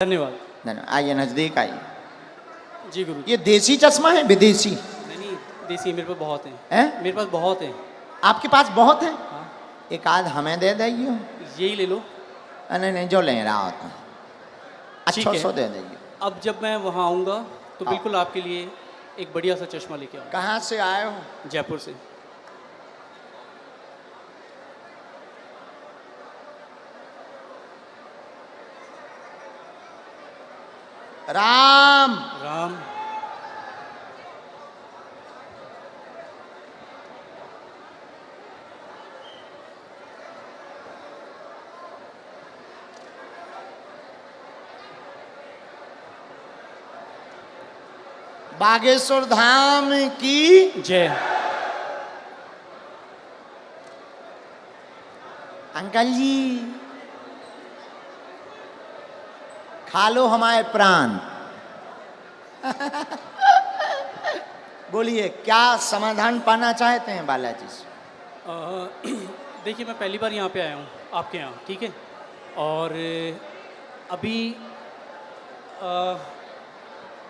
धन्यवाद। धन्यवाद। आइए नजदीक आइए। जी गुरु। ये देसी चश्मा है विदेशी? नहीं देसी मेरे पास बहुत हैं। हैं? मेरे पास बहुत हैं। आपके पास बहुत है? हाँ एक आध हमें दे दीजिए। यही ले लो। नहीं नहीं, जो ले रहा होता ठीक अच्छा है। सो दे दीजिए। अब जब मैं वहाँ आऊँगा तो हाँ। बिल्कुल आपके लिए एक बढ़िया सा चश्मा लेके आऊँगा। कहाँ से आए हो? जयपुर से। राम राम। बागेश्वर धाम की जय। अंकल जी खा लो हमारे प्राण। बोलिए क्या समाधान पाना चाहते हैं बालाजी से? देखिए मैं पहली बार यहाँ पे आया हूँ आपके यहाँ, ठीक है। और अभी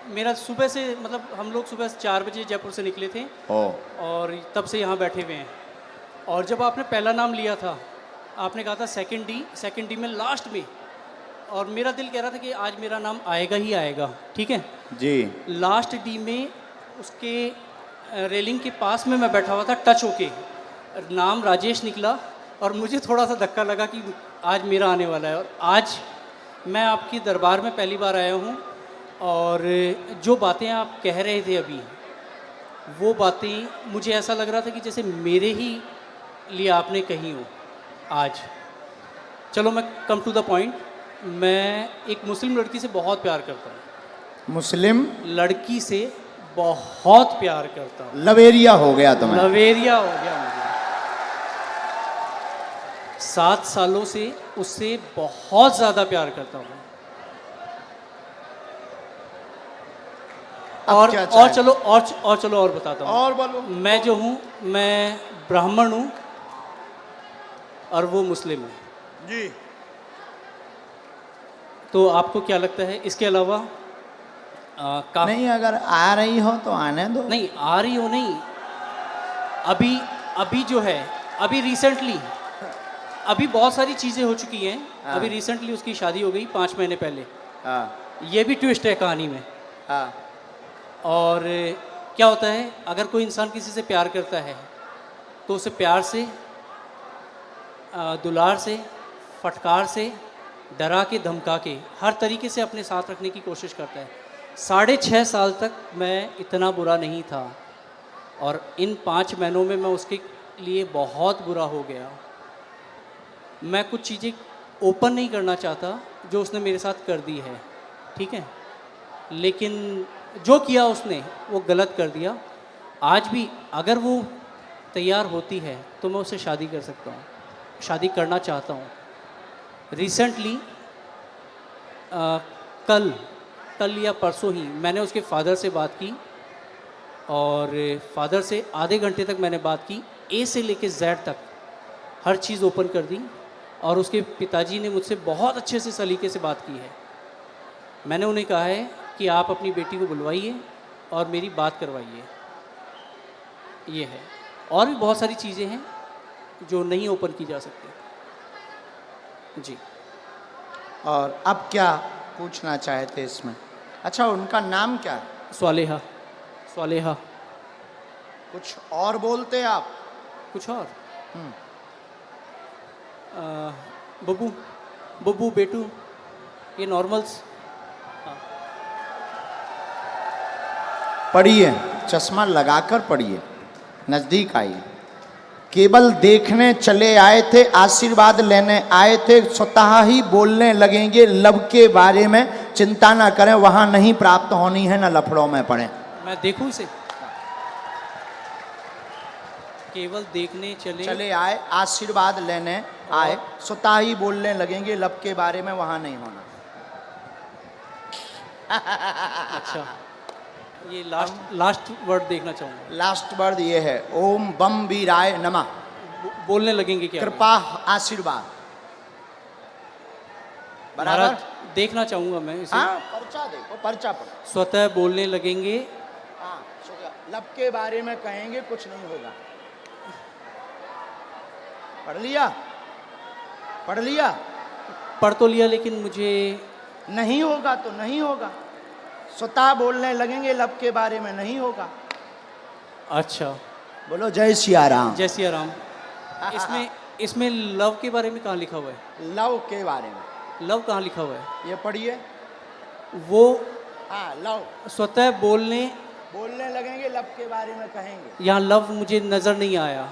मेरा सुबह से मतलब हम लोग सुबह 4 बजे जयपुर से निकले थे और तब से यहाँ बैठे हुए हैं। और जब आपने पहला नाम लिया था आपने कहा था सेकंड डी में लास्ट में, और मेरा दिल कह रहा था कि आज मेरा नाम आएगा ही आएगा, ठीक है जी। लास्ट डी में उसके रेलिंग के पास में मैं बैठा हुआ था, टच होके नाम राजेश निकला और मुझे थोड़ा सा धक्का लगा कि आज मेरा आने वाला है। और आज मैं आपकी दरबार में पहली बार आया हूँ और जो बातें आप कह रहे थे अभी, वो बातें मुझे ऐसा लग रहा था कि जैसे मेरे ही लिए आपने कही हो आज। चलो मैं कम टू द पॉइंट, मैं एक मुस्लिम लड़की से बहुत प्यार करता हूँ। मुस्लिम लड़की से बहुत प्यार करता हूँ। लवेरिया हो गया तुम्हें? लवेरिया हो गया मुझे। 7 सालों से उससे बहुत ज़्यादा प्यार करता हूँ। और चलो और बताता हूँ। और बोलो। मैं जो हूँ मैं ब्राह्मण हूँ और वो मुस्लिम है जी। तो आपको क्या लगता है इसके अलावा नहीं, अगर आ रही हो तो आने दो। नहीं आ रही हो नहीं, अभी जो है अभी रिसेंटली अभी बहुत सारी चीज़ें हो चुकी हैं। हाँ। अभी रिसेंटली उसकी शादी हो गई 5 महीने पहले। हाँ ये भी ट्विस्ट है कहानी में। हाँ। और क्या होता है अगर कोई इंसान किसी से प्यार करता है तो उसे प्यार से दुलार से फटकार से डरा के धमका के हर तरीके से अपने साथ रखने की कोशिश करता है। 6.5 साल तक मैं इतना बुरा नहीं था और इन 5 महीनों में मैं उसके लिए बहुत बुरा हो गया। मैं कुछ चीज़ें ओपन नहीं करना चाहता जो उसने मेरे साथ कर दी है, ठीक है, लेकिन जो किया उसने वो गलत कर दिया। आज भी अगर वो तैयार होती है तो मैं उससे शादी कर सकता हूँ, शादी करना चाहता हूँ। रिसेंटली कल या परसों ही मैंने उसके फादर से बात की और फादर से आधे घंटे तक मैंने बात की, ए से लेके जेड तक हर चीज़ ओपन कर दी। और उसके पिताजी ने मुझसे बहुत अच्छे से सलीके से बात की है। मैंने उन्हें कहा है कि आप अपनी बेटी को बुलवाइए और मेरी बात करवाइए। ये है, और भी बहुत सारी चीज़ें हैं जो नहीं ओपन की जा सकती जी। और अब क्या पूछना चाहते इसमें? अच्छा, उनका नाम क्या है? स्वालेहा। कुछ और बोलते आप? कुछ और बब्बू बेटू, ये नॉर्मल्स। पढ़िए, चश्मा लगाकर पढ़िए, नजदीक आइए। केवल देखने चले आए थे, आशीर्वाद लेने आए थे, स्वतः ही बोलने लगेंगे लब के बारे में। चिंता ना करें, वहां नहीं प्राप्त होनी है, ना लफड़ों में पड़े। मैं देखूं इसे? केवल देखने चले आए, आशीर्वाद लेने आए, स्वतः ही बोलने लगेंगे लब के बारे में, वहां नहीं होना। अच्छा, ये लास्ट वर्ड देखना चाहूँगा। लास्ट वर्ड ये है, ओम बम वीराय नमः। बोलने लगेंगे क्या? कृपा आशीर्वाद। बराबर। देखना चाहूँगा मैं इसे। हाँ पर्चा देखो, पर्चा पढ़ो। स्वतः बोलने लगेंगे, हाँ लब के बारे में कहेंगे कुछ नहीं होगा। पढ़ लिया, पढ़ लिया। पढ़ तो लिया लेकिन मुझे नहीं होगा तो नहीं होगा। स्वतः बोलने लगेंगे लब के बारे में नहीं होगा। अच्छा। बोलो जय सिया राम। जय सिया राम। इसमें इसमें लव के बारे में कहाँ लिखा हुआ है? लव के बारे में लव कहाँ लिखा हुआ है? ये पढ़िए। वो हाँ लव, स्वतः बोलने लगेंगे लब के बारे में कहेंगे। यहाँ लव मुझे नजर नहीं आया।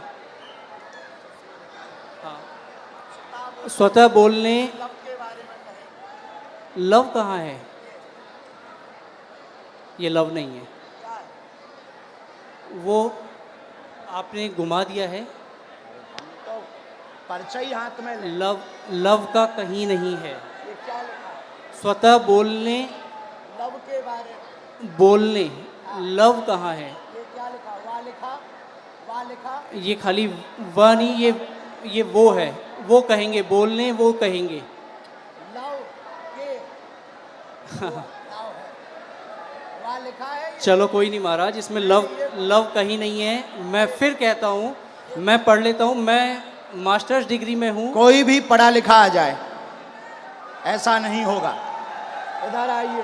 हाँ। स्वतः बोलने लब के बारे में कहेंगे। लव कहाँ है? ये लव नहीं है, वो आपने घुमा दिया है। तो पर्चा ही हाथ में ले। लव लव का कहीं नहीं है। ये क्या लिखा है? स्वतः बोलने लव के बारे में। बोलने लव कहाँ है? ये क्या लिखा? वाह लिखा, वाह लिखा। ये खाली वह नहीं, ये वो है। वो कहेंगे, बोलने वो कहेंगे। लव के लव है, वाह लिखा है। चलो कोई नहीं महाराज, इसमें लव लव कहीं नहीं है। मैं फिर कहता हूँ, मैं पढ़ लेता हूँ। मैं मास्टर्स डिग्री में हूँ। कोई भी पढ़ा लिखा आ जाए, ऐसा नहीं होगा। इधर आइए।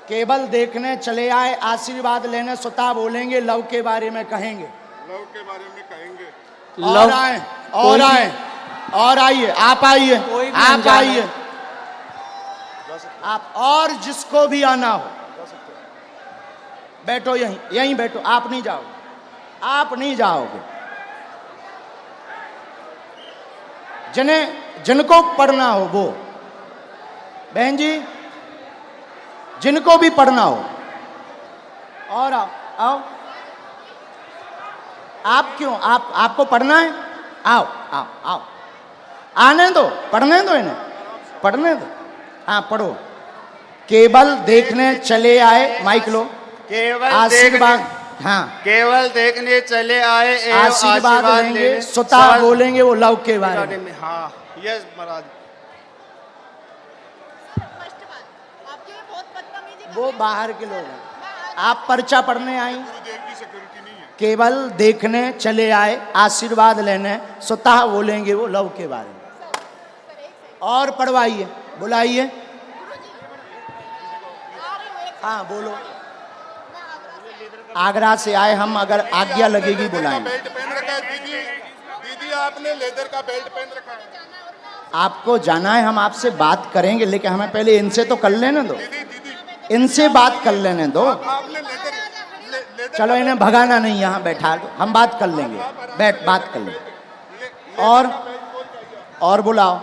केवल देखने चले आए, आशीर्वाद लेने स्वतः बोलेंगे लव के बारे में कहेंगे। लव के बारे में कहेंगे। और आए, और आए, और आइए। आप आइए, कोई भी आप अनजान आइए। है। आप और जिसको भी आना हो बैठो, यहीं यहीं बैठो। आप नहीं जाओगे, आप नहीं जाओगे। जिनको पढ़ना हो वो, बहन जी जिनको भी पढ़ना हो, और आओ आओ। आप क्यों, आपको पढ़ना है? आओ आओ आओ, आने दो, पढ़ने दो इन्हें, पढ़ने दो। हाँ पढ़ो। केवल देखने चले आए, माइक लो। केवल आशीर्वाद, हाँ केवल देखने चले आए एवं आशीर्वाद लेंगे, स्वतः बोलेंगे वो लव के बारे में। हाँ यस महाराज। वो बाहर के लोग हैं, आप पर्चा पढ़ने आई। गुरुदेव की सिक्योरिटी नहीं है। केवल देखने चले आए, आशीर्वाद लेने, स्वतः बोलेंगे वो लव के बारे में। और पढ़वाइए, बुलाइए। हाँ बोलो। आगरा से आए हम, अगर आज्ञा लगेगी बुलाएंगे। बेल्ट पहन रखा है दीदी, दीदी आपने लेदर का बेल्ट पहन रखा है। आपको जाना है, हम आपसे बात करेंगे, लेकिन हमें पहले इनसे तो कर लेने दो, दीदी इनसे बात कर लेने दो। आपने लेदर चलो इन्हें भगाना नहीं, यहाँ बैठा दो, हम बात कर लेंगे। बैठ, बात कर लेंगे। और बुलाओ।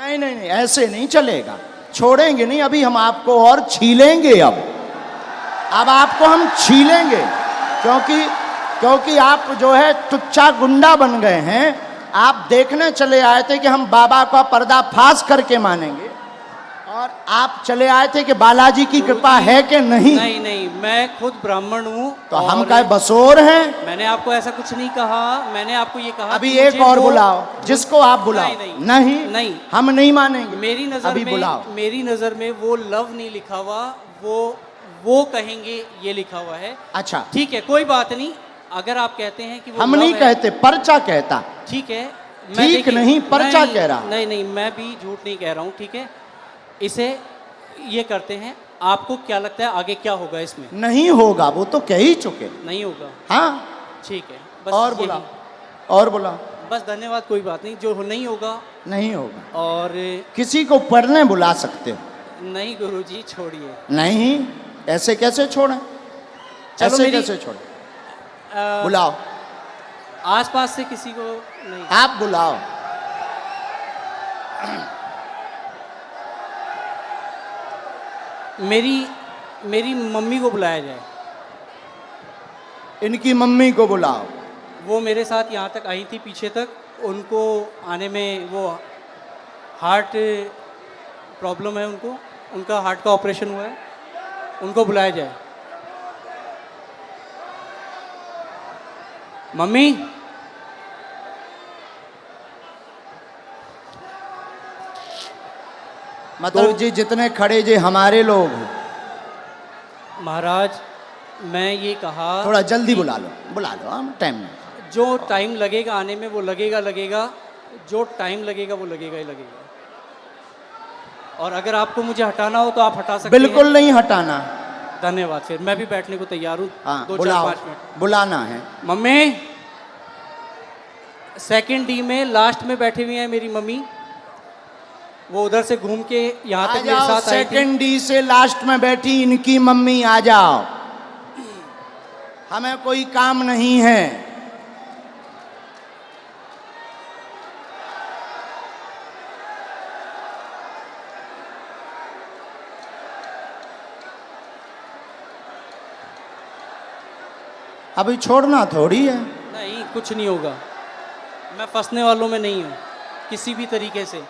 नहीं नहीं नहीं, ऐसे नहीं चलेगा, छोड़ेंगे नहीं। अभी हम आपको और छीलेंगे। अब आपको हम छीलेंगे, क्योंकि आप जो है टुच्चा गुंडा बन गए हैं। आप देखने चले आए थे कि हम बाबा का पर्दाफाश करके मानेंगे, और आप चले आए थे कि बालाजी की कृपा है कि नहीं। नहीं नहीं, मैं खुद ब्राह्मण हूँ। तो हम क्या बसोर हैं? मैंने आपको ऐसा कुछ नहीं कहा। मैंने आपको ये कहा अभी कि एक मुझे और वो- बुलाओ, जिसको आप बुलाओ। नहीं, नहीं। हम नहीं मानेंगे। मेरी नजर अभी में, बुलाओ। मेरी नजर में वो लव नहीं लिखा हुआ, वो कहेंगे ये लिखा हुआ है। अच्छा ठीक है, कोई बात नहीं। अगर आप कहते हैं कि वो हम love नहीं है, कहते, पर्चा कहता। ठीक है। ठीक देखिए, नहीं, पर्चा नहीं, कह रहा। नहीं नहीं, मैं भी झूठ नहीं कह रहा हूँ। ठीक है, इसे ये करते हैं। आपको क्या लगता है आगे क्या होगा इसमें? नहीं होगा, वो तो कह ही चुके। नहीं होगा। हाँ ठीक है, बस और यही। बुलाओ, और बुलाओ। बस धन्यवाद, कोई बात नहीं। जो नहीं होगा। नहीं होगा। और किसी को पढ़ने बुला सकते हो? नहीं गुरुजी, छोड़िए। नहीं, ऐसे कैसे छोड़ें? चलो ऐसे मेरी- कैसे छोड़ें? बुलाओ, आसपास से किसी को नहीं। आप बुलाओ। मेरी मम्मी को बुलाया जाए। इनकी मम्मी को बुलाओ। वो मेरे साथ यहाँ तक आई थी, पीछे तक। उनको आने में वो हार्ट प्रॉब्लम है उनको, उनका हार्ट का ऑपरेशन हुआ है। उनको बुलाया जाए। मम्मी, मतलब जी जितने खड़े जे हमारे लोग हैं। महाराज मैं ये कहा थोड़ा जल्दी बुला लो हम टाइम नहीं। जो टाइम लगेगा आने में वो लगेगा, जो टाइम लगेगा वो लगेगा ही लगेगा। और अगर आपको मुझे हटाना हो तो आप हटा सकते बिल्कुल हैं। नहीं हटाना। धन्यवाद। फिर मैं भी बैठने को तैयार हूँ। हाँ 2-4-5 बुलाओ, मिनट। बुलाना है। मम्मी सेकंड डी में लास्ट में बैठी हुई है मेरी मम्मी, वो उधर से घूम के यहाँ आ तक मेरे जाओ, साथ आई थी। सेकंड डी से लास्ट में बैठी इनकी मम्मी, आ जाओ, हमें कोई काम नहीं है। अभी छोड़ना थोड़ी है। नहीं कुछ नहीं होगा, मैं फंसने वालों में नहीं हूँ किसी भी तरीके से।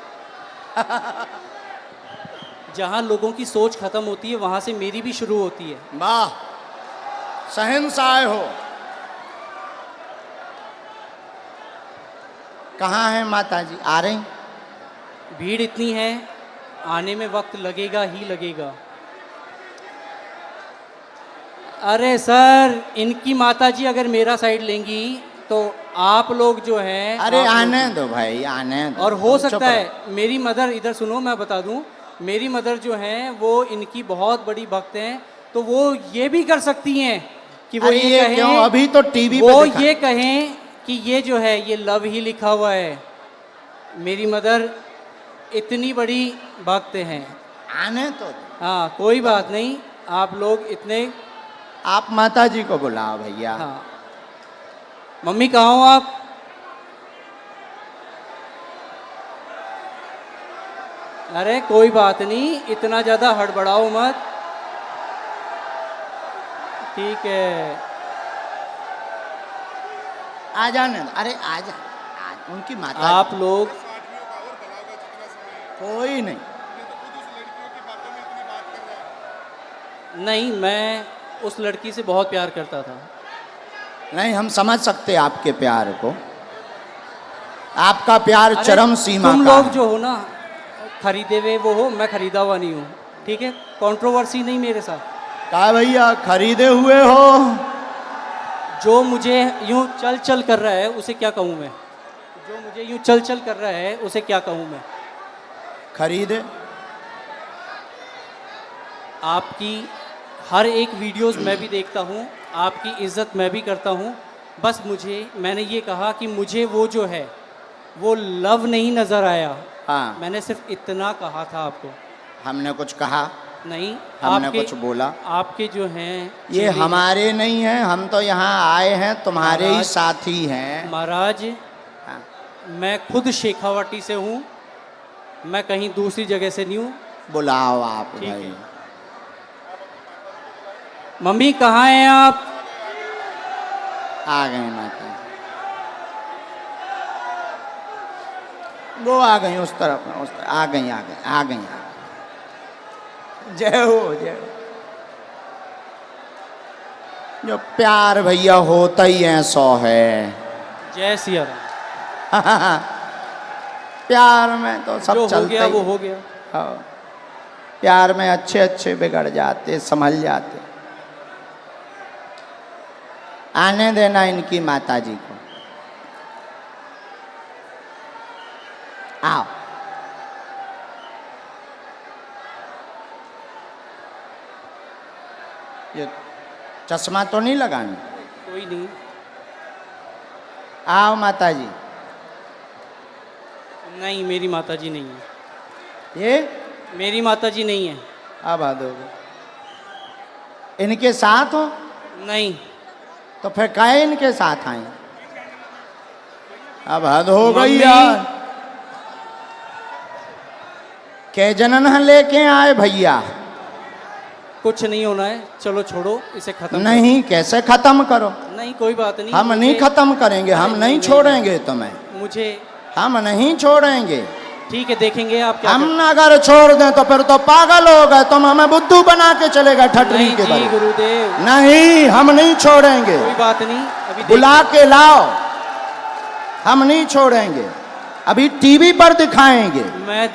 जहाँ लोगों की सोच खत्म होती है वहाँ से मेरी भी शुरू होती है। वाह, शहंशाह हो। कहाँ है माता जी? आ रही? भीड़ इतनी है, आने में वक्त लगेगा ही लगेगा। अरे सर, इनकी माताजी अगर मेरा साइड लेंगी तो आप लोग जो हैं, अरे आप लोग- आने दो भाई, आने दो। और हो चुप सकता रहो। है मेरी मदर, इधर सुनो मैं बता दूं, मेरी मदर जो हैं वो इनकी बहुत बड़ी भक्त हैं, तो वो ये भी कर सकती हैं कि वो अरे ये ये कहें, क्यों? अभी तो टीवी वो पे दिखा। ये कहें कि ये जो है ये लव ही लिखा हुआ है। मेरी मदर इतनी बड़ी भक्त हैं। आने तो दो। हाँ कोई बात नहीं, आप लोग इतने। आप माता जी को बुलाओ भैया। हाँ मम्मी कहाँ हो आप? अरे कोई बात नहीं, इतना ज़्यादा हड़बड़ाओ मत, ठीक है। आ जाने दो। अरे आ जा, उनकी माता आप लोग कोई नहीं। नहीं, मैं उस लड़की से बहुत प्यार करता था। नहीं, हम समझ सकते हैं आपके प्यार को। आपका प्यार अरे, चरम सीमा तुम का लोग है। जो हो ना खरीदे हुए वो हो, मैं खरीदा हुआ नहीं हूँ, ठीक है। कंट्रोवर्सी नहीं मेरे साथ। कहा भैया खरीदे हुए हो? जो मुझे यूं चल चल कर रहा है उसे क्या कहूँ मैं? जो मुझे यूं चल चल कर रहा है उसे क्या कहूँ मैं? खरीदे। आपकी हर एक वीडियोस मैं भी देखता हूँ, आपकी इज्जत मैं भी करता हूँ। बस मैंने ये कहा कि मुझे वो जो है वो लव नहीं नज़र आया। हाँ, मैंने सिर्फ इतना कहा था आपको। हमने कुछ कहा नहीं, हमने कुछ बोला? आपके जो हैं ये चेहरे- हमारे नहीं हैं, हम तो यहाँ आए हैं तुम्हारे ही महाराज- साथी हैं। महाराज हाँ। मैं खुद शेखावाटी से हूँ, मैं कहीं दूसरी जगह से नहीं हूँ। बुलाओ आप ठीक भाई। है। मम्मी कहाँ हैं आप? आ गए माता जी। वो आ गई उस तरफ, आ गई। जय हो, जय हो। जो प्यार भैया होता ही है 100 है। जय सिया राम। प्यार में तो सब जो हो चलता गया ही वो है। हो गया। हाँ। प्यार में अच्छे अच्छे बिगड़ जाते, संभल जाते। आने देना इनकी माता जी को। आओ। ये चश्मा तो नहीं लगाना? कोई नहीं। आओ माता जी। नहीं, मेरी माताजी नहीं है। ये मेरी माताजी नहीं है। अब आ दोगे? इनके साथ हो? नहीं। तो फिर काहे इनके साथ आए? अब हद हो गई मम्मी। यार। के जनन लेके आए भैया? कुछ नहीं होना है, चलो छोड़ो इसे खत्म नहीं, कैसे खत्म करो? करो। नहीं कोई बात नहीं। हम नहीं खत्म करेंगे, हम नहीं, नहीं नहीं, छोड़ेंगे तुम्हें, मुझे हम नहीं छोड़ेंगे। ठीक है, देखेंगे आप क्या हम अगर छोड़ दें तो फिर तो पागल हो गए, तुम हमें बुद्धू बना के चले गए ठटरी नहीं के जी बल। गुरुदेव, नहीं, हम नहीं छोड़ेंगे। कोई बात नहीं। अभी बुला के लाओ, हम नहीं छोड़ेंगे। अभी टीवी पर दिखाएंगे। मैं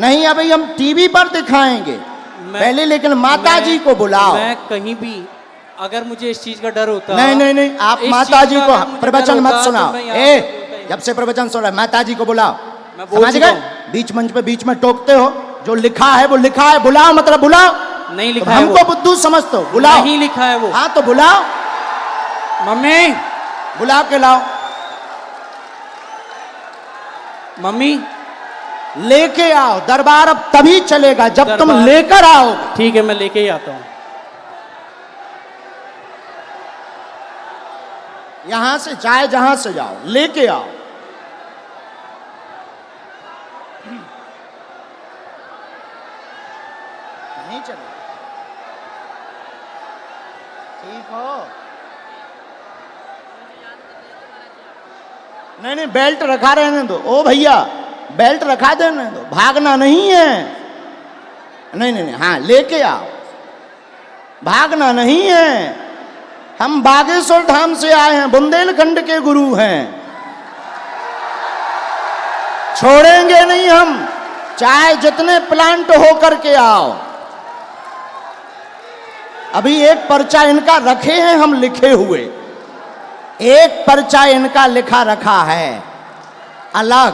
नहीं अभी हम टीवी पर दिखाएंगे पहले, लेकिन माता जी को बुलाओ। मैं कहीं भी अगर मुझे इस चीज का डर होता, नहीं नहीं नहीं, आप इस माता चीज जी का को अगर मुझे प्रवचन डर मत होता, सुनाओ। तो मैं यहाँ ए पे बोलता ही जब से प्रवचन सुन रहा है, माता जी को बुलाओ। मैं बोल समझ चुका गए? हूँ। बीच मंच पे बीच में टोकते हो, जो लिखा है वो लिखा है, बुलाओ मतलब बुलाओ। नहीं तो लिखा है हमको वो, बुद्धू समझते हो, बुलाओ। नहीं लिखा है वो। हाँ तो बुलाओ, मम्मी, बुला के लाओ, मम्मी, लेके आओ। दरबार अब तभी चलेगा जब तुम दरबार- लेकर आओ। ठीक है मैं लेके ही आता हूँ। यहां से चाहे जहां से जाओ, लेके आओ। नहीं चलेगा, ठीक हो? नहीं नहीं, बेल्ट रखा रहने दो। ओ भैया बेल्ट रखा देने दो, भागना नहीं है। नहीं नहीं नहीं, हाँ लेके आओ, भागना नहीं है। हम बागेश्वर धाम से आए हैं, बुंदेलखंड के गुरु हैं, छोड़ेंगे नहीं हम, चाहे जितने प्लांट हो करके आओ। अभी एक पर्चा इनका रखे हैं हम लिखे हुए, एक पर्चा इनका लिखा रखा है अलग।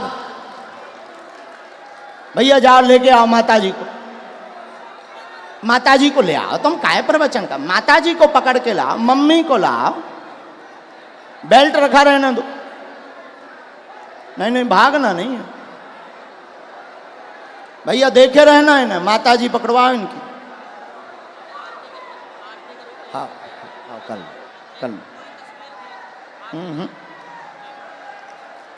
भैया जाओ लेके आओ माता जी को, माता जी को ले आओ। तुम काय प्रवचन का, माता जी को पकड़ के लाओ, मम्मी को लाओ, बेल्ट रखा रहने दो। नहीं नहीं, भागना नहीं है भैया, देखे रहना है ना, माता जी पकड़वाओ इनकी। हाँ हाँ, कल कल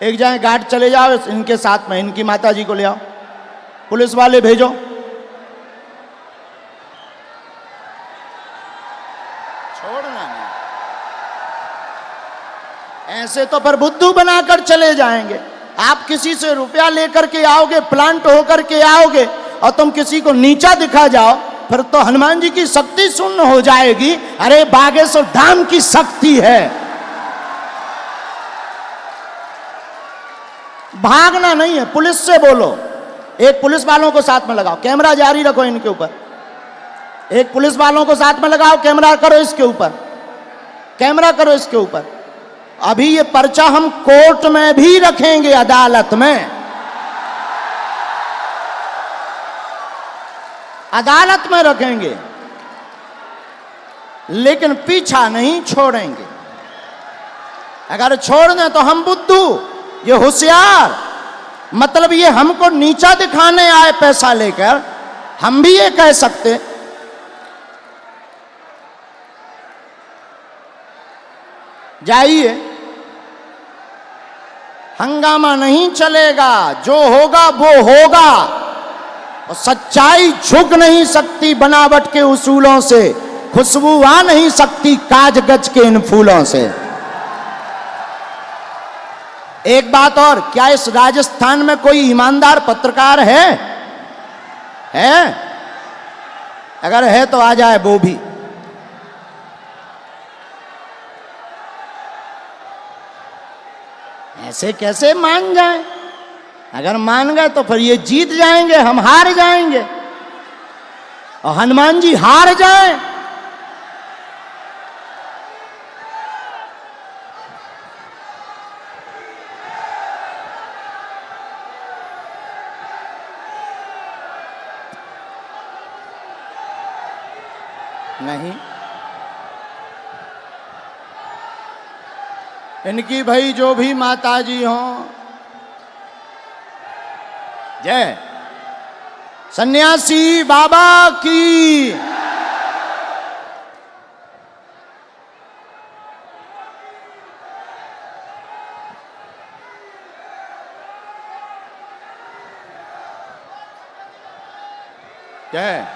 एक जाए गार्ड चले जाओ इनके साथ में, इनकी माता जी को ले आओ, पुलिस वाले भेजो। छोड़ना नहीं, ऐसे तो पर बुद्धू बनाकर चले जाएंगे। आप किसी से रुपया लेकर के आओगे, प्लांट होकर के आओगे, और तुम किसी को नीचा दिखा जाओ, फिर तो हनुमान जी की शक्ति शून्य हो जाएगी। अरे बागेश्वर धाम की शक्ति है, भागना नहीं है। पुलिस से बोलो, एक पुलिस वालों को साथ में लगाओ, कैमरा जारी रखो इनके ऊपर, एक पुलिस वालों को साथ में लगाओ, कैमरा करो इसके ऊपर, कैमरा करो इसके ऊपर। अभी ये पर्चा हम कोर्ट में भी रखेंगे, अदालत में, अदालत में रखेंगे, लेकिन पीछा नहीं छोड़ेंगे। अगर छोड़ दें तो हम बुद्धू, ये होशियार, मतलब ये हमको नीचा दिखाने आए पैसा लेकर, हम भी ये कह सकते। जाइए, हंगामा नहीं चलेगा, जो होगा वो होगा, और सच्चाई झुक नहीं सकती बनावट के उसूलों से, खुशबू आ नहीं सकती काज गज के इन फूलों से। एक बात और, क्या इस राजस्थान में कोई ईमानदार पत्रकार है? अगर है तो आ जाए वो भी। ऐसे कैसे मान जाए? अगर मान गए तो फिर ये जीत जाएंगे, हम हार जाएंगे, और हनुमान जी हार जाए। नहीं, इनकी भाई जो भी माता जी हों, जय सन्यासी बाबा की। जय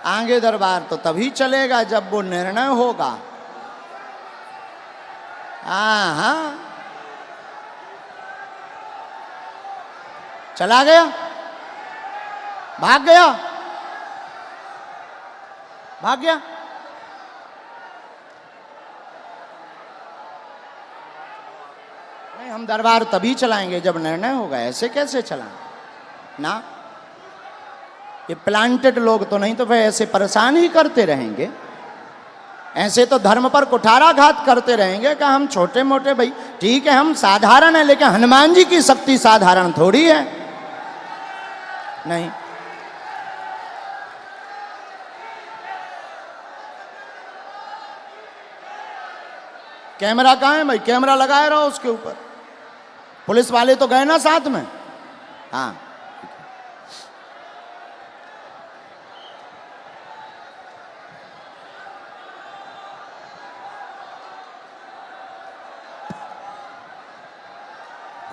आगे दरबार तो तभी चलेगा जब वो निर्णय होगा। हाँ, चला गया, भाग गया। भाग गया। नहीं, हम दरबार तभी चलाएंगे जब निर्णय होगा, ऐसे कैसे चलाएं ना। ये प्लांटेड लोग तो नहीं, तो फिर ऐसे परेशान ही करते रहेंगे। ऐसे तो धर्म पर कुठाराघात करते रहेंगे कि हम छोटे मोटे, भाई ठीक है हम साधारण है, लेकिन हनुमान जी की शक्ति साधारण थोड़ी है। नहीं, कैमरा कहाँ है भाई? कैमरा लगाए रहो उसके ऊपर। पुलिस वाले तो गए ना साथ में। हाँ,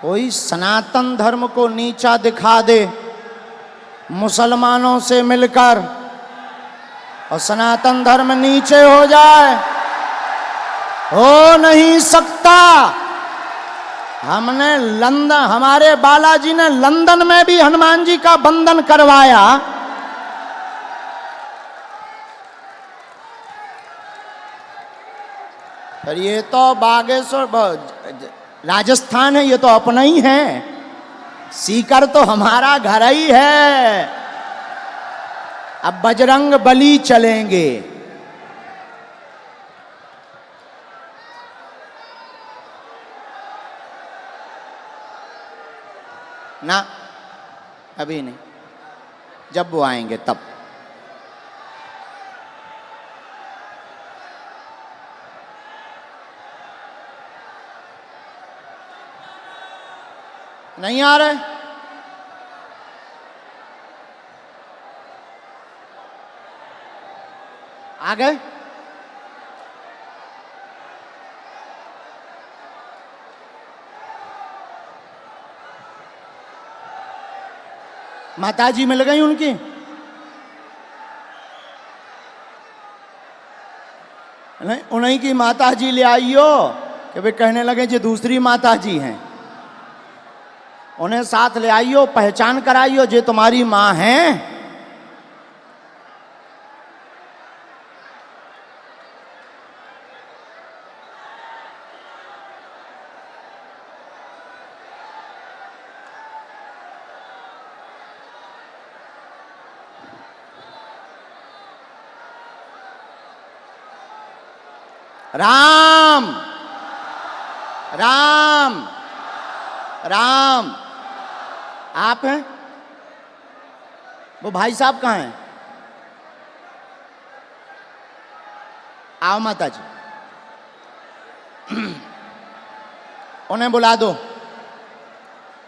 कोई सनातन धर्म को नीचा दिखा दे मुसलमानों से मिलकर, और सनातन धर्म नीचे हो जाए, हो नहीं सकता। हमने लंदन, हमारे बालाजी ने लंदन में भी हनुमान जी का बंधन करवाया। पर ये तो बागेश्वर राजस्थान है, ये तो अपना ही है। सीकर तो हमारा घर ही है। अब बजरंग बली चलेंगे। ना, अभी नहीं, जब वो आएंगे तब। नहीं आ रहे? आ गए? माताजी मिल गई उनकी? नहीं, उन्हीं की माताजी ले आइयो कि वे कहने लगे जो दूसरी माताजी हैं। उन्हें साथ ले आइयो, पहचान कराइयो, जे तुम्हारी माँ हैं। राम राम राम। आप हैं? वो भाई साहब कहाँ हैं? आओ माता जी, उन्हें बुला दो,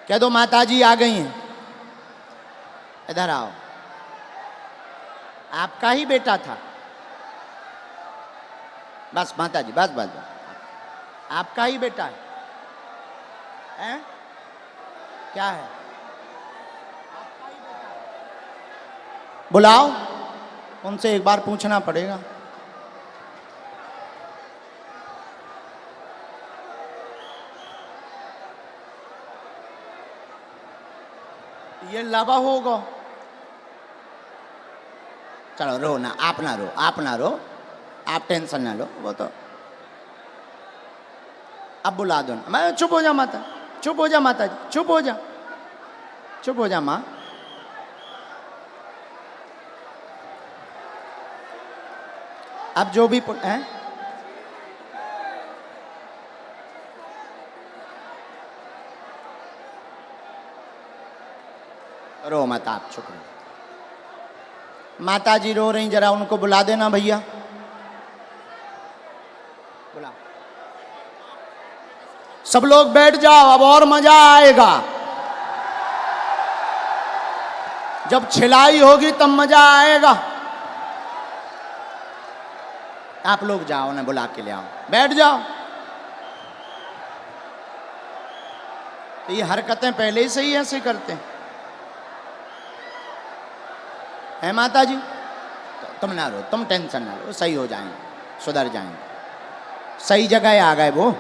कह दो माता जी आ गई हैं, इधर आओ। आपका ही बेटा था? बस माता जी, बस बस बस, आपका ही बेटा है? हैं? क्या है? आपका ही बेटा है? बुलाओ, उनसे एक बार पूछना पड़ेगा। ये लावा होगा। चलो रो ना, आप ना रो, आप ना रो, आप टेंशन ना लो, वो तो अब बुला दो ना। मैं चुप हो जा माता, चुप हो जा माता जी, चुप हो जा, चुप हो जा माँ। अब जो भी हैं, रो मत, आप चुप रहो। माता जी रो रही, जरा उनको बुला देना भैया, बुला। सब लोग बैठ जाओ, अब और मजा आएगा। जब छिलाई होगी तब मजा आएगा। आप लोग जाओ ना, बुला के ले आओ, बैठ जाओ। तो ये हरकतें पहले से ही ऐसे करते हैं माता जी। तुम ना रो, तुम टेंशन ना लो, सही हो जाएंगे, सुधर जाएंगे, सही जगह आ गए वो।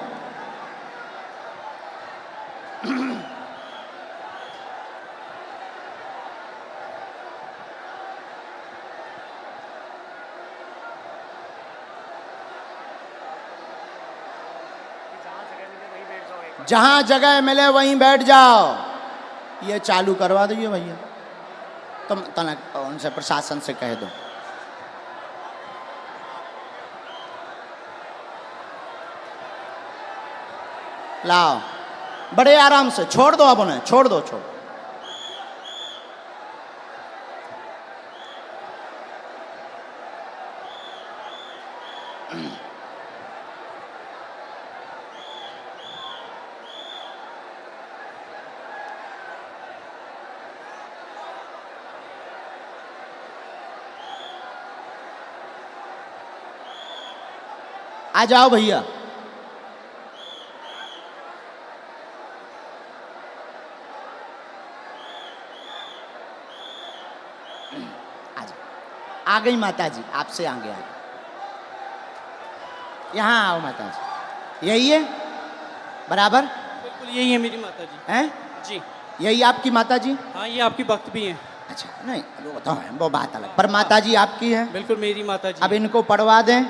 जहां जगह मिले वहीं बैठ जाओ। ये चालू करवा दीजिए भैया, तुम तनक उनसे प्रशासन से कह दो। लाओ, बड़े आराम से छोड़ दो, अब उन्हें छोड़ दो, छोड़। आ जाओ भैया। आ गई माता जी, आपसे आगे आ गई। यहाँ आओ माता जी, यही है बराबर? बिल्कुल यही है मेरी माता जी। हैं? जी यही आपकी माता जी? हाँ, ये आपकी भक्त भी हैं। अच्छा, नहीं वो तो है, वो बात अलग, पर माता जी आपकी है। बिल्कुल मेरी माता जी। अब इनको पढ़वा दें।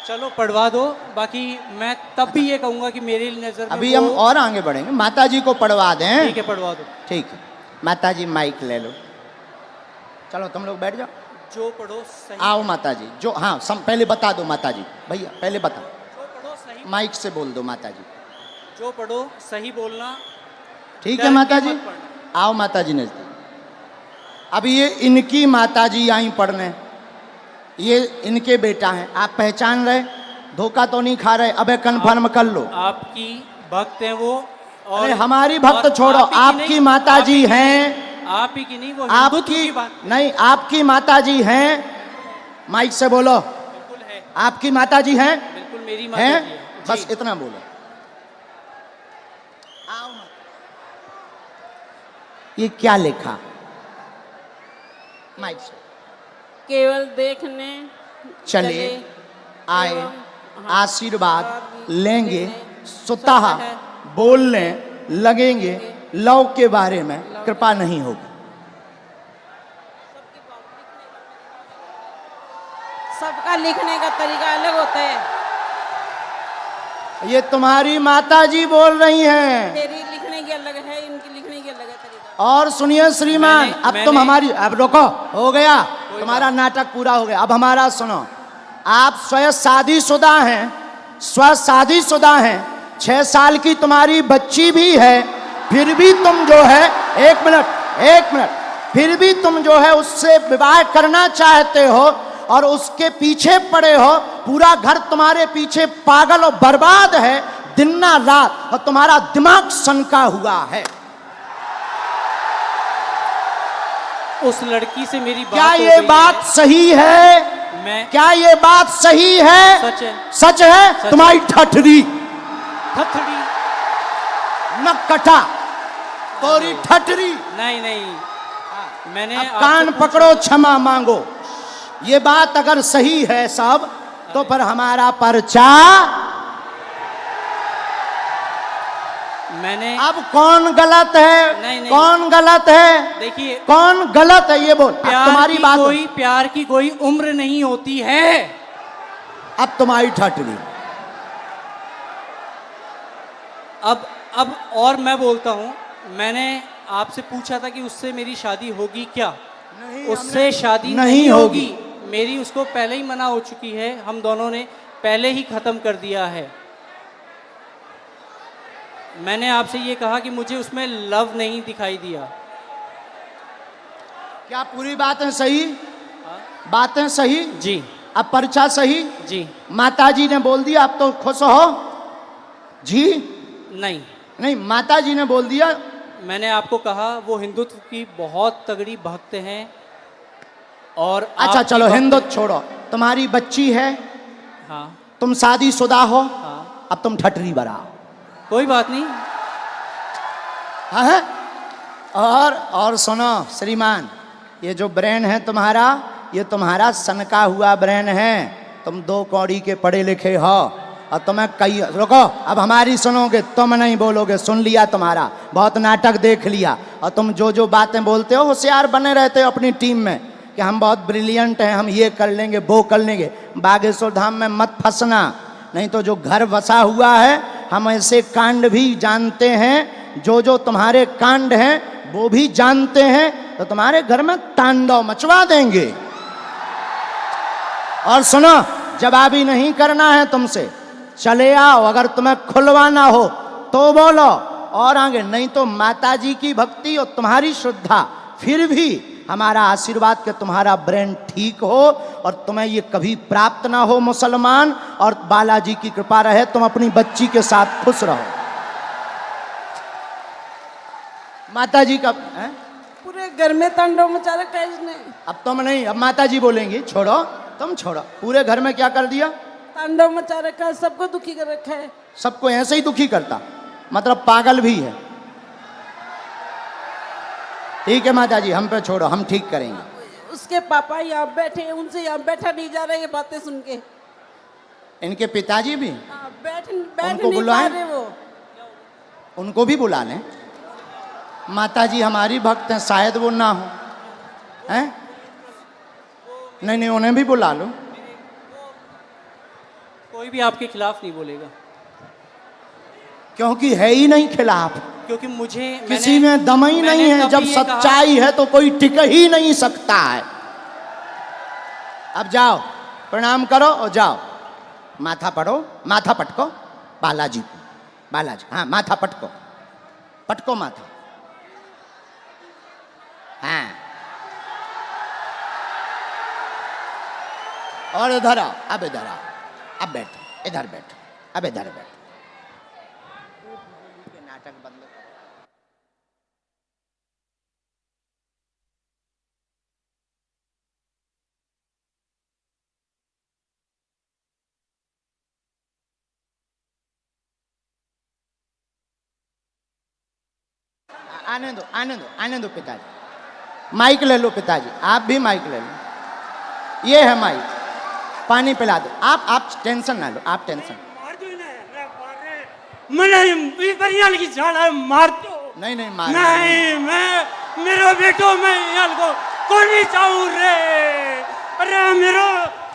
चलो पढ़वा दो, बाकी मैं तब भी ये कहूँगा कि मेरी नज़र में अभी हम और आगे बढ़ेंगे, माता जी को पढ़वा दें। ठीक है, पढ़वा दो। ठीक है, माता जी माइक ले लो, चलो तुम लोग बैठ जाओ। जो पढ़ो सही। आओ माता जी, जो हाँ पहले बता दो माता जी, भैया पहले बताओ, जो पढ़ो सही। माइक से बोल दो माता जी। जो पढ़ो सही बोलना। ठीक है डर माता के जी, मत पढ़ना। आओ माता जी नजदीक। अब ये इनकी माता जी आई पढ़ने, ये इनके बेटा हैं, आप पहचान रहे, धोखा तो नहीं खा रहे? अबे कन्फर्म कर लो। आपकी भक्त हैं वो, और अरे हमारी भक्त और छोड़ो, आप ही की आपकी नहीं, माता आप ही जी की हैं। नहीं, आप ही की नहीं, वो हिंदुत्व आपकी की बात। नहीं, आपकी माता जी हैं, माइक से बोलो। बिल्कुल है, आपकी माता जी हैं? बिल्कुल मेरी माता हैं? जी है। बस जी। इतना बोलो। आओ माता। ये क्या लिखा? माइक से केवल देखने चले आए, एवं आशीर्वाद लेंगे, स्वतः बोलने लगेंगे, लव के बारे में कृपा नहीं होगी। सबका लिखने का तरीका अलग होता है। ये तुम्हारी माता जी बोल रही हैं। तेरी लिखने की अलग है, इनकी लिखने की अलग है तरीका। और सुनिए श्रीमान, अब तुम हमारी, अब रोको, हो गया तुम्हारा नाटक पूरा हो गया, अब हमारा सुनो। आप स्वयं शादीशुदा हैं, स्व शादीशुदा हैं, 6 साल की तुम्हारी बच्ची भी है, फिर भी तुम जो है, एक मिनट, फिर भी तुम जो है उससे विवाह करना चाहते हो और उसके पीछे पड़े हो। पूरा घर तुम्हारे पीछे पागल और बर्बाद है दिन ना रात, और तुम्हारा दिमाग सनका हुआ है। उस लड़की से मेरी बात क्या हो ये गई बात है। सही है? मैं क्या ये बात सही है? सच है। सच है? सच तुम्हारी ठठरी थथड़ी। न कटा तोरी ठठरी। नहीं नहीं, मैंने अब आपसे कान पूछा- पकड़ो, क्षमा मांगो। ये बात अगर सही है सब, तो फिर हमारा पर्चा। मैंने अब कौन गलत है? नहीं, नहीं। कौन गलत है? देखिए, कौन गलत है ये बोल। अब तुम्हारी बात, प्यार की कोई उम्र नहीं होती है। अब तुम्हारी ठठरी। अब और मैं बोलता हूँ, मैंने आपसे पूछा था कि उससे मेरी शादी होगी क्या? उससे शादी नहीं होगी। मेरी उसको पहले ही मना हो चुकी है, हम दोनों ने पहले ही खत्म कर दिया है। मैंने आपसे ये कहा कि मुझे उसमें लव नहीं दिखाई दिया। क्या पूरी बातें सही? बातें सही? जी अब पर्चा सही? जी। माताजी ने बोल दिया, अब तो खुश हो जी? नहीं, नहीं, माताजी ने बोल दिया। मैंने आपको कहा वो हिंदुत्व की बहुत तगड़ी भक्त हैं। और अच्छा आपकी चलो, भक्त- हिंदुत्व छोड़ो, तुम्हारी बच्ची है, हाँ तुम शादीशुदा हो, हाँ, अब तुम ठठरी बराओ। कोई बात नहीं। हाँ? और सुनो श्रीमान, ये जो ब्रेन है तुम्हारा, ये तुम्हारा सनका हुआ ब्रेन है। तुम 2 कौड़ी के पढ़े लिखे हो, और तुम्हें कई, रुको, अब हमारी सुनोगे, तुम नहीं बोलोगे, सुन लिया तुम्हारा, बहुत नाटक देख लिया। और तुम जो जो बातें बोलते हो, होशियार बने रहते हो अपनी टीम में कि हम बहुत ब्रिलियंट हैं, हम ये कर लेंगे, वो कर लेंगे। बागेश्वर धाम में मत फंसना, नहीं तो जो घर बसा हुआ है हम ऐसे कांड भी जानते हैं, जो तुम्हारे कांड हैं वो भी जानते हैं, तो तुम्हारे घर में तांडव मचवा देंगे। और सुनो, जवाबी नहीं करना है तुमसे, चले आओ, अगर तुम्हें खुलवाना हो तो बोलो, और आगे नहीं तो माता जी की भक्ति और तुम्हारी श्रद्धा, फिर भी हमारा आशीर्वाद कि तुम्हारा ब्रेन ठीक हो और तुम्हें ये कभी प्राप्त ना हो मुसलमान, और बालाजी की कृपा रहे, तुम अपनी बच्ची के साथ खुश रहो। माता जी का पूरे घर में तांडव मचा रखा है इसने। अब तुम नहीं, अब माता जी बोलेंगी, छोड़ो, तुम छोड़ो। पूरे घर में क्या कर दिया? तांडव मचा रखा है, सबको दुखी कर रखा है। सबको ऐसे ही दुखी करता, मतलब पागल भी है। ठीक है माता जी, हम पे छोड़ो, हम ठीक करेंगे। उसके पापा यहाँ बैठे हैं, उनसे यहाँ बैठा नहीं जा रहा है, ये बातें सुन के। इनके पिताजी भी बैठ उनको नहीं पा बुलाएं? रहे वो। उनको भी बुला लें। माता जी हमारी भक्त हैं, शायद वो ना हो, हैं? नहीं नहीं, उन्हें भी बुला लो। कोई भी आपके खिलाफ नहीं बोलेगा, क्योंकि है ही नहीं खिलाफ, क्योंकि मुझे किसी में दम ही नहीं है। जब सच्चाई है तो कोई टिक ही नहीं सकता है। अब जाओ, प्रणाम करो और जाओ, माथा पढ़ो, माथा पटको बालाजी को, बालाजी, हाँ माथा पटको, पटको माथा, हाँ। और इधर आओ, अब इधर आओ, अब बैठो, इधर बैठो, अब इधर बैठो। नाटक बंद करो। आने दो, आने दो, आने दो पिताजी। माइक ले लो पिताजी, आप भी माइक ले लो। ये है माइक, पानी पिला दो। आप टेंशन ना लो, आप टेंशन। नहीं नहीं मार नहीं, मैं मेरो बेटो मैं याल को कोनी चाहूं रे, अरे मेरो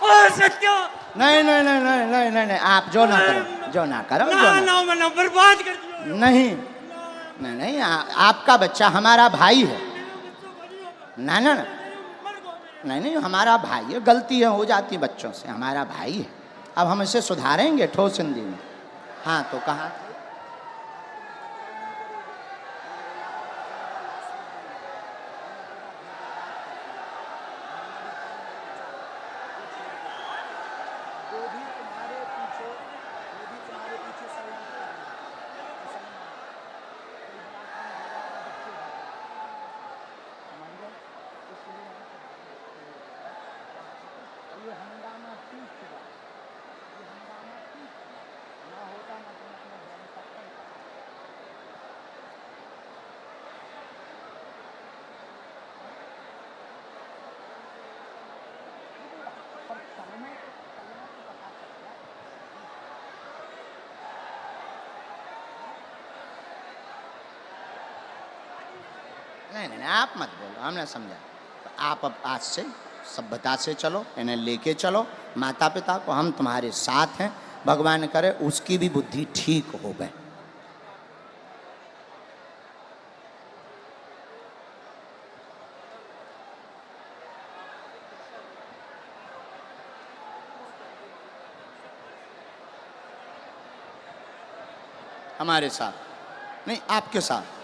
ओ सत्यो। नहीं नहीं नहीं नहीं नहीं नहीं नहीं, आप जो ना करो, जो ना करो, जो ना ना। ना ना बर्बाद कर दियो। नहीं नहीं नहीं, आपका बच्चा हमारा भाई है। ना ना ना, नहीं नहीं, हमारा भाई है, गलतियाँ हो जाती बच्चों से, हमारा भाई है। अब हम इसे सुधारेंगे ठोस हिंदी में। हाँ तो कहाँ? नहीं नहीं, आप मत बोलो, हमने समझा। तो आप अब आज से सभ्यता से चलो, इन्हें लेके चलो। माता पिता को हम तुम्हारे साथ हैं, भगवान करे उसकी भी बुद्धि ठीक हो गए। हमारे साथ नहीं, आपके साथ।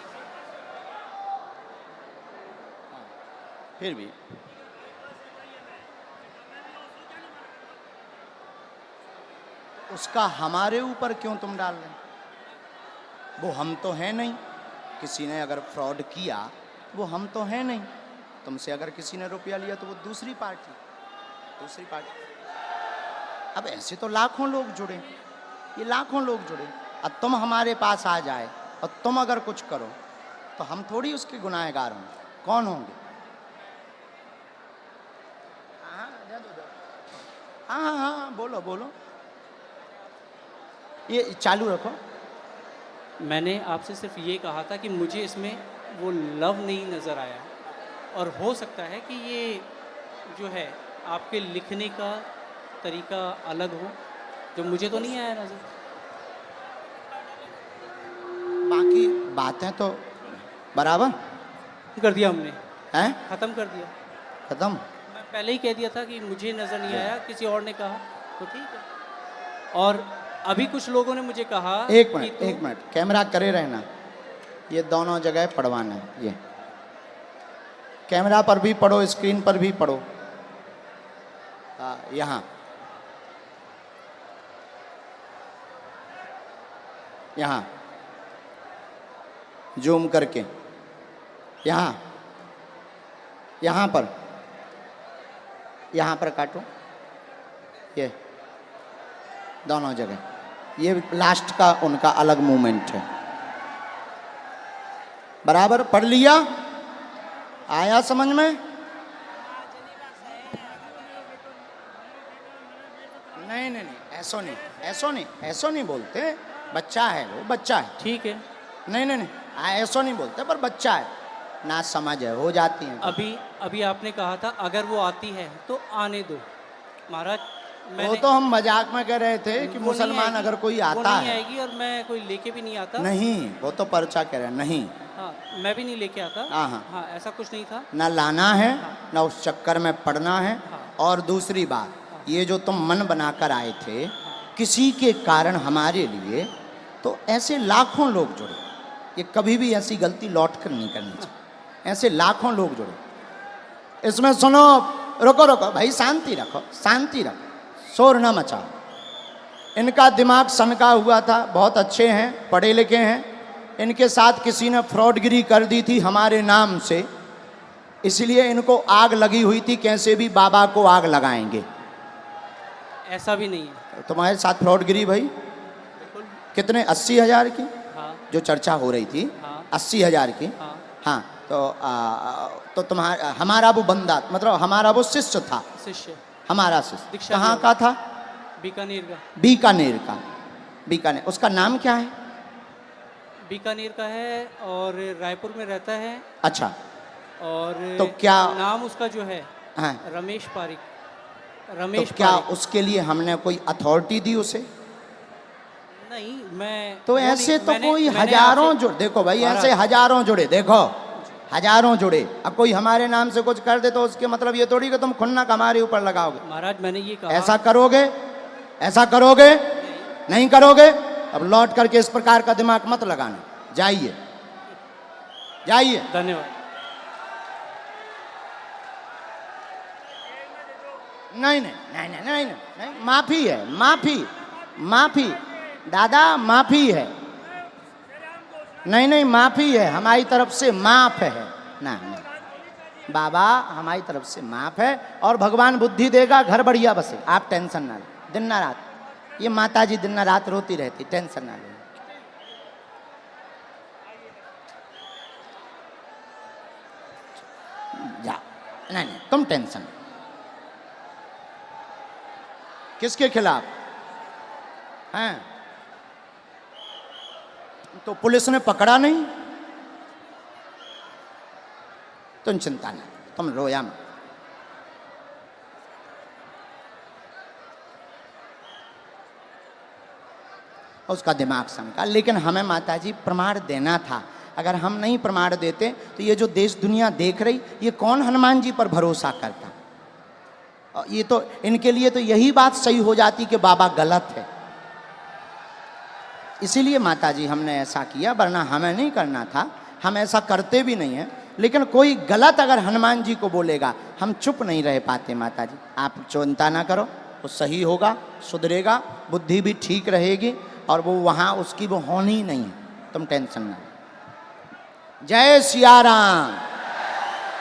फिर भी उसका हमारे ऊपर क्यों तुम डाल रहे? वो हम तो हैं नहीं। किसी ने अगर फ्रॉड किया वो हम तो हैं नहीं। तुमसे अगर किसी ने रुपया लिया तो वो दूसरी पार्टी, दूसरी पार्टी। अब ऐसे तो लाखों लोग जुड़े, ये लाखों लोग जुड़े। अब तुम हमारे पास आ जाए और तुम अगर कुछ करो तो हम थोड़ी उसके गुनाहगार होंगे। कौन होंगे? हाँ हाँ हाँ, बोलो बोलो, ये चालू रखो। मैंने आपसे सिर्फ ये कहा था कि मुझे इसमें वो लव नहीं नज़र आया, और हो सकता है कि ये जो है आपके लिखने का तरीका अलग हो, जो मुझे तो नहीं आया नज़र। बाकी बातें तो बराबर कर दिया हमने, हैं, ख़त्म कर दिया। खत्म। मैं पहले ही कह दिया था कि मुझे नज़र नहीं आया, किसी और ने कहा तो ठीक है। और अभी कुछ लोगों ने मुझे कहा एक कि मिनट, तू- एक मिनट, कैमरा करे रहना, ये दोनों जगह पढ़वाना है। ये कैमरा पर भी पढ़ो, स्क्रीन पर भी पढ़ो। यहाँ यहाँ जूम करके, यहाँ यहाँ पर काटो, ये दोनों जगह, ये लास्ट का उनका अलग मूवमेंट है। बराबर पढ़ लिया? आया समझ में? नहीं नहीं नहीं, ऐसो नहीं, ऐसो नहीं, ऐसो नहीं बोलते। बच्चा है वो, बच्चा है। ठीक है। नहीं नहीं नहीं, ऐसो नहीं बोलते, पर बच्चा है, ना समझ है, हो जाती है। अभी आपने कहा था अगर वो आती है तो आने दो महाराज। वो तो हम मजाक में कह रहे थे कि वो नहीं मुसलमान आएगी, अगर कोई वो आता नहीं है। आएगी और मैं कोई लेके भी नहीं आता। नहीं, वो तो पर्चा कह रहे हैं, नहीं, हाँ, मैं भी नहीं लेके आता। हाँ, हाँ। हाँ, ऐसा कुछ नहीं था। ना लाना है, ना उस चक्कर में पड़ना है। हाँ। और दूसरी बात, ये जो तुम मन बनाकर आए थे किसी के कारण हमारे लिए, तो ऐसे लाखों लोग जुड़े। ये कभी भी ऐसी गलती लौट कर नहीं करनी चाहिए। ऐसे लाखों लोग जुड़े। इसमें सुनो, रुको रुको भाई, शांति रखो, शांति रखो, शोर ना मचाओ। इनका दिमाग सनका हुआ था, बहुत अच्छे हैं, पढ़े लिखे हैं। इनके साथ किसी ने फ्रॉडगिरी कर दी थी हमारे नाम से, इसलिए इनको आग लगी हुई थी, कैसे भी बाबा को आग लगाएंगे। ऐसा भी नहीं है। तुम्हारे साथ फ्रॉडगिरी भाई कितने? 80,000 की हाँ जो चर्चा हो रही थी, हाँ 80,000 की। हाँ हाँ, तो तुम्हारा, हमारा वो बंदा, मतलब हमारा वो शिष्य था, शिष्य हमारा शिष्य दीक्षा कहाँ लिया। का था? बीकानेर का। बीकानेर का। बीकानेर, उसका नाम क्या है? बीकानेर का है और रायपुर में रहता है। अच्छा, और तो क्या- नाम उसका जो है हाँ, रमेश पारिक। तो रमेश क्या पारिक। उसके लिए हमने कोई अथॉरिटी दी उसे? नहीं, मैं तो वो ऐसे नहीं- तो मैंने- कोई मैंने हजारों आपसे- जुड़े, देखो भाई, महाराज, ऐसे हजारों जुड़े, देखो हजारों जुड़े। अब कोई हमारे नाम से कुछ कर दे तो उसके मतलब ये थोड़ी कि तुम खुन्नक हमारे ऊपर लगाओगे। महाराज मैंने ये कहा। ऐसा करोगे? ऐसा करोगे? नहीं करोगे? अब लौट करके इस प्रकार का दिमाग मत लगाना। जाइए, जाइए। धन्यवाद। नहीं नहीं नहीं नहीं नहीं नहीं, नहीं, माफी है, माफी, माफी दादा, माफी है। नहीं नहीं, माफी है हमारी तरफ से, माफ है ना, नहीं बाबा, हमारी तरफ से माफ है। और भगवान बुद्धि देगा, घर बढ़िया बसे, आप टेंशन ना लो। दिन ना रात ये माता जी दिन ना रात रोती रहती, टेंशन ना लो। जा, नहीं नहीं, तुम टेंशन। किसके खिलाफ हैं? तो पुलिस ने पकड़ा नहीं, तुम चिंता ना, तुम रोया मत। उसका दिमाग सनका, लेकिन हमें माताजी प्रमाण देना था। अगर हम नहीं प्रमाण देते तो ये जो देश दुनिया देख रही, ये कौन हनुमान जी पर भरोसा करता? और ये तो इनके लिए तो यही बात सही हो जाती कि बाबा गलत है। इसीलिए माताजी हमने ऐसा किया, वरना हमें नहीं करना था, हम ऐसा करते भी नहीं हैं। लेकिन कोई गलत अगर हनुमान जी को बोलेगा, हम चुप नहीं रह पाते। माताजी आप चिंता ना करो, वो सही होगा, सुधरेगा, बुद्धि भी ठीक रहेगी, और वो वहाँ उसकी वो होनी ही नहीं है, तुम टेंशन ना। जय सिया राम।